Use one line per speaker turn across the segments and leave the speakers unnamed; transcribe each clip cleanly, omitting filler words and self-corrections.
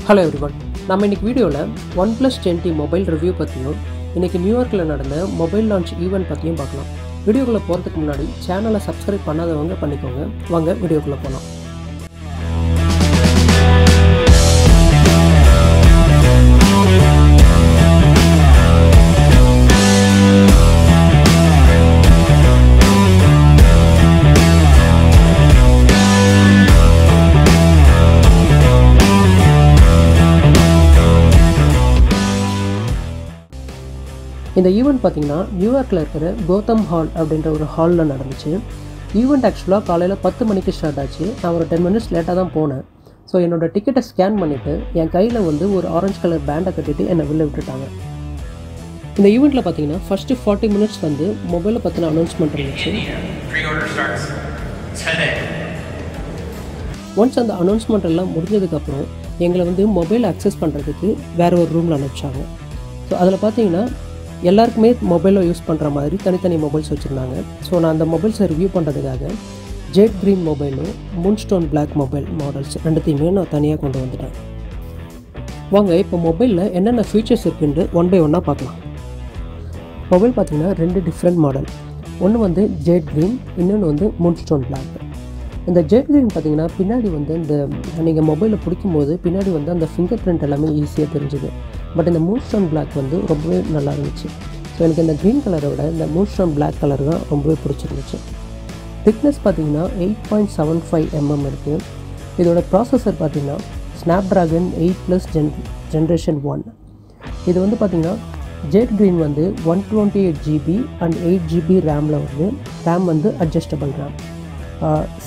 Hello everyone. நம்ம இன்னைக்கு வீடியோல Oneplus10T மொபைல் ரிவ்யூ பத்தியும் இன்னைக்கு நியூயார்க்ல நடந்த மொபைல் லான்ச் ஈவென்ட் பத்தியும் பார்க்கலாம். வீடியோக்குள்ள போறதுக்கு முன்னாடி சேனலை சப்ஸ்கிரைப் பண்ணாதவங்க பண்ணிக்கோங்க. வாங்க வீடியோக்குள்ள போலாம். இந்த ஈவெண்ட் பார்த்தீங்கன்னா நியூயார்க்கில் இருக்கிற கோதம் ஹால் அப்படின்ற ஒரு ஹாலில் நடந்துச்சு. ஈவெண்ட் ஆக்சுவலாக காலையில் 10 மணிக்கு ஸ்டார்ட் ஆச்சு. நான் ஒரு 10 மினிட்ஸ் லேட்டாக தான் போனேன். ஸோ என்னோடய டிக்கெட்டை ஸ்கேன் பண்ணிவிட்டு என் கையில் வந்து ஒரு ஆரஞ்சு கலர் பேண்டை கட்டிட்டு என்னை வெளில விட்டுட்டாங்க. இந்த ஈவெண்ட்டில் பார்த்தீங்கன்னா ஃபஸ்ட்டு 40 மினிட்ஸ் வந்து மொபைலை பற்றின அனௌன்ஸ்மெண்ட் இருந்துச்சு. ஒன்ஸ் அந்த அனௌன்ஸ்மெண்ட் எல்லாம் முடிஞ்சதுக்கப்புறம் எங்களை வந்து மொபைல் அக்சஸ் பண்ணுறதுக்கு வேறு ஒரு ரூமில் அனுப்பிச்சாங்க. ஸோ அதில் பார்த்தீங்கன்னா எல்லாருக்குமே மொபைலை யூஸ் பண்ணுற மாதிரி தனித்தனி மொபைல்ஸ் வச்சுருந்தாங்க. ஸோ நான் அந்த மொபைல்ஸை ரிவ்யூ பண்ணுறதுக்காக ஜெட் க்ரீன் மொபைலும் மூன்ஸ்டோன் பிளாக் மொபைல் மாடல்ஸ் ரெண்டுத்தையுமே நான் தனியாக கொண்டு வந்துட்டேன். வாங்க இப்போ மொபைலில் என்னென்ன ஃபீச்சர்ஸ் இருக்குன்னு ஒன் பை ஒன்னாக பார்க்கலாம். மொபைல் பார்த்திங்கன்னா 2 டிஃப்ரெண்ட் மாடல். ஒன்று வந்து ஜெட் க்ரீன், இன்னொன்று வந்து மூன்ஸ்டோன் பிளாக். இந்த ஜெட் க்ரீன் பார்த்திங்கன்னா பின்னாடி வந்து இந்த நீங்கள் மொபைலை பிடிக்கும்போது பின்னாடி வந்து அந்த ஃபிங்கர் பிரிண்ட் எல்லாமே ஈஸியாக தெரிஞ்சுது. பட் இந்த மூன்ஸ்டோன் பிளாக் வந்து ரொம்பவே நல்லா இருந்துச்சு. ஸோ எனக்கு இந்த க்ரீன் கலரை விட இந்த மூன்ஸ்டோன் பிளாக் கலர் தான் ரொம்பவே பிடிச்சிருந்துச்சு. திக்னஸ் பார்த்திங்கன்னா 8.75 mm இருக்குது. இதோட ப்ராசஸர் பார்த்திங்கன்னா ஸ்னாப்ட்ராகன் 8+ ஜென்ரேஷன் 1. இது வந்து பார்த்திங்கன்னா ஜெட் க்ரீன் வந்து 128 GB அண்ட் 8 GB ரேமில் வருது. ரேம் வந்து அட்ஜஸ்டபிள் ரேம்.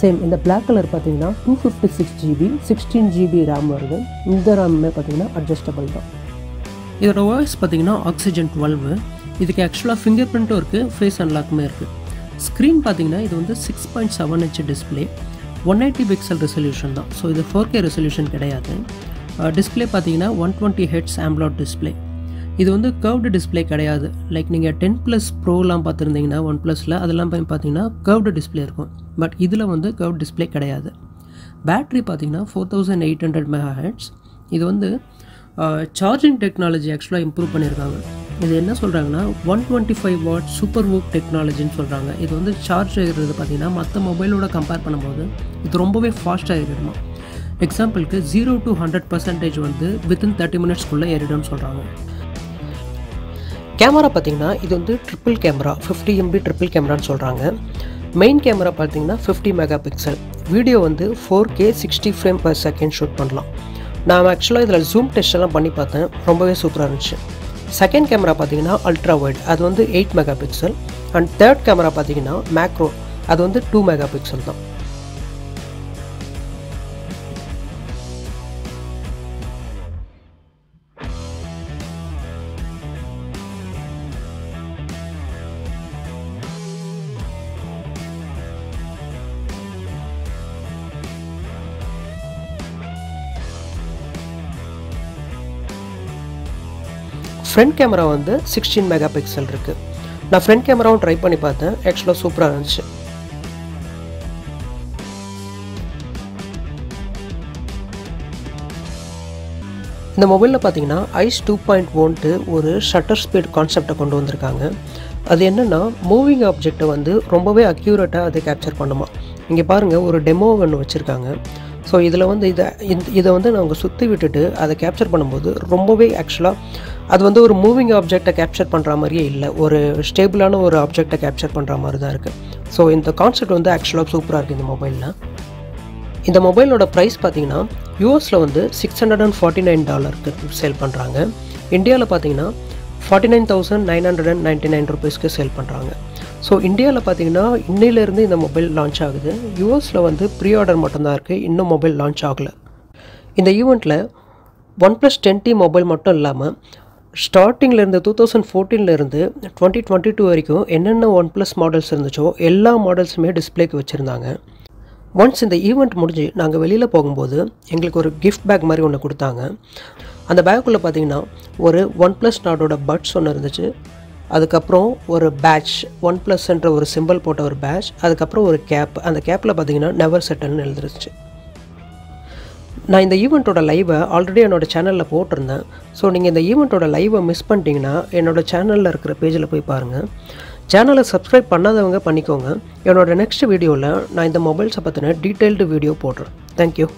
சேம் இந்த பிளாக் கலர் பார்த்திங்கன்னா 256 GB 16 GB ரேம் வருது. இந்த ரேமுமே பார்த்திங்கன்னா அட்ஜஸ்டபிள் தான். இதோட வாய்ஸ் பார்த்திங்கன்னா ஆக்சிஜன் 12. இதுக்கு ஆக்சுவலாக ஃபிங்கர் பிரிண்ட்டும் இருக்குது, ஃபேஸ் அன்லாக்குமே இருக்குது. ஸ்க்ரீன் பார்த்திங்கன்னா இது வந்து 6.7 inch டிஸ்பிளே, 180 பிக்சல் ரெசல்யூஷன் தான். ஸோ இது 4K ரெசல்யூஷன் கிடையாது. டிஸ்பிளே பார்த்திங்கன்னா 120 Hz AMOLED டிஸ்பிளே. இது வந்து கர்வ்டு டிஸ்பிளே கிடையாது. லைக் நீங்கள் 10+ ப்ரோலாம் பார்த்துருந்தீங்கன்னா ஒன்ப்ளஸில் அதெல்லாம் பார்த்தீங்கன்னா கர்வ்டு டிஸ்பிளே இருக்கும். பட் இதில் வந்து கர்வ் டிஸ்பிளே கிடையாது. பேட்ரி பார்த்திங்கன்னா 4800 mAh. இது வந்து சார்ஜிங் டெக்னாலஜி ஆக்சுவலாக இம்ப்ரூவ் பண்ணியிருக்காங்க. இது என்ன சொல்கிறாங்கன்னா 125 watt சூப்பர் வூக் டெக்னாலஜின்னு சொல்கிறாங்க. இது வந்து சார்ஜ் ஆகிறது பார்த்திங்கன்னா மற்ற மொபைலோட கம்பேர் பண்ணும்போது இது ரொம்பவே ஃபாஸ்ட்டாக ஏறிடுமா. எக்ஸாம்பிளுக்கு 0 to 100% வந்து வித்தின் 30 மினிட்ஸ்க்குள்ளே ஏறிடும்னு சொல்கிறாங்க. கேமரா பார்த்திங்கன்னா இது வந்து ட்ரிபிள் கேமரா, 50 MB ட்ரிபிள் கேமரான்னு சொல்கிறாங்க. மெயின் கேமரா பார்த்திங்கன்னா 50 MP. வீடியோ வந்து 4K 60 frames/second ஷூட் பண்ணலாம். நான் ஆக்சுவலாக இதில் ஜூம் டெஸ்ட் எல்லாம் பண்ணி பார்த்தேன், ரொம்பவே சூப்பராக இருந்துச்சு. செகண்ட் கேமரா பார்த்தீங்கன்னா அல்ட்ரா வைட், அது வந்து 8 MP. அண்ட் தேர்ட் கேமரா பார்த்தீங்கன்னா மேக்ரோ, அது வந்து 2 MP தான். ஃப்ரண்ட் கேமரா வந்து 16 MP இருக்குது. நான் ஃப்ரண்ட் கேமராவும் ட்ரை பண்ணி பார்த்தேன், ஆக்சுவலாக சூப்பராக இருந்துச்சு. இந்த மொபைலில் பார்த்தீங்கன்னா ஐஸ் 2.1 ஒரு ஷட்டர் ஸ்பீட் கான்செப்டை கொண்டு வந்திருக்காங்க. அது என்னென்னா மூவிங் ஆப்ஜெக்டை வந்து ரொம்பவே அக்யூரேட்டாக அதை கேப்சர் பண்ணுமா. இங்கே பாருங்கள் ஒரு டெமோ ஒன்று வச்சுருக்காங்க. ஸோ இதில் வந்து இதை வந்து நாங்கள் சுற்றி விட்டுட்டு அதை கேப்சர் பண்ணும்போது ரொம்பவே ஆக்சுவலாக அது வந்து ஒரு மூவிங் ஆப்ஜெக்டை கேப்சர் பண்ணுற மாதிரியே இல்லை, ஒரு ஸ்டேபிளான ஒரு ஆப்ஜெக்டை கேப்சர் பண்ணுற மாதிரி தான் இருக்குது. ஸோ இந்த கான்செப்ட் வந்து ஆக்சுவலாக சூப்பராக இருக்குது இந்த மொபைலில். இந்த மொபைலோட ப்ரைஸ் பார்த்திங்கன்னா யூஎஸில் வந்து $649 சேல் பண்ணுறாங்க. இந்தியாவில் பார்த்திங்கன்னா 49,999 rupeesக்கு சேல் பண்ணுறாங்க. ஸோ இந்தியாவில் பார்த்தீங்கன்னா இன்னையிலேருந்து இந்த மொபைல் லான்ச் ஆகுது. யூஎஸில் வந்து ப்ரீ ஆர்டர் மட்டும்தான் இருக்குது, இன்னும் மொபைல் லான்ச் ஆகலை. இந்த ஈவெண்ட்டில் Oneplus10T மொபைல் மட்டும் இல்லாமல் ஸ்டார்டிங்லேருந்து 2014 2022 வரைக்கும் என்னென்ன ஒன்ப்ளஸ் மாடல்ஸ் இருந்துச்சோ எல்லா மாடல்ஸுமே டிஸ்பிளேக்கு வச்சுருந்தாங்க. ஒன்ஸ் இந்த ஈவெண்ட் முடிஞ்சு நாங்கள் வெளியில் போகும்போது எங்களுக்கு ஒரு கிஃப்ட் பேக் மாதிரி ஒன்று கொடுத்தாங்க. அந்த பேக்குள்ளே பார்த்தீங்கன்னா ஒரு ஒன்ப்ளஸ் நாடோட பட்ஸ் ஒன்று இருந்துச்சு. அதுக்கப்புறம் ஒரு பேட்ச், ஒன்ப்ளஸ்ன்ற ஒரு சிம்பிள் போட்ட ஒரு பேட்ச், அதுக்கப்புறம் ஒரு கேப். அந்த கேப்பில் பார்த்தீங்கன்னா நெவர் செட்டில்னு எழுதிருச்சு. நான் இந்த ஈவெண்ட்டோட லைவை ஆல்ரெடி என்னோடய சேனலில் போட்டிருந்தேன். ஸோ நீங்கள் இந்த ஈவெண்ட்டோட லைவை மிஸ் பண்ணிட்டீங்கன்னா என்னோடய சேனலில் இருக்கிற பேஜில் போய் பாருங்கள். சேனலை சப்ஸ்கிரைப் பண்ணாதவங்க பண்ணிக்கோங்க. என்னோடய நெக்ஸ்ட் வீடியோவில் நான் இந்த மொபைல்ஸை பற்றின டீட்டெயில்டு வீடியோ போடுறேன். தேங்க்யூ.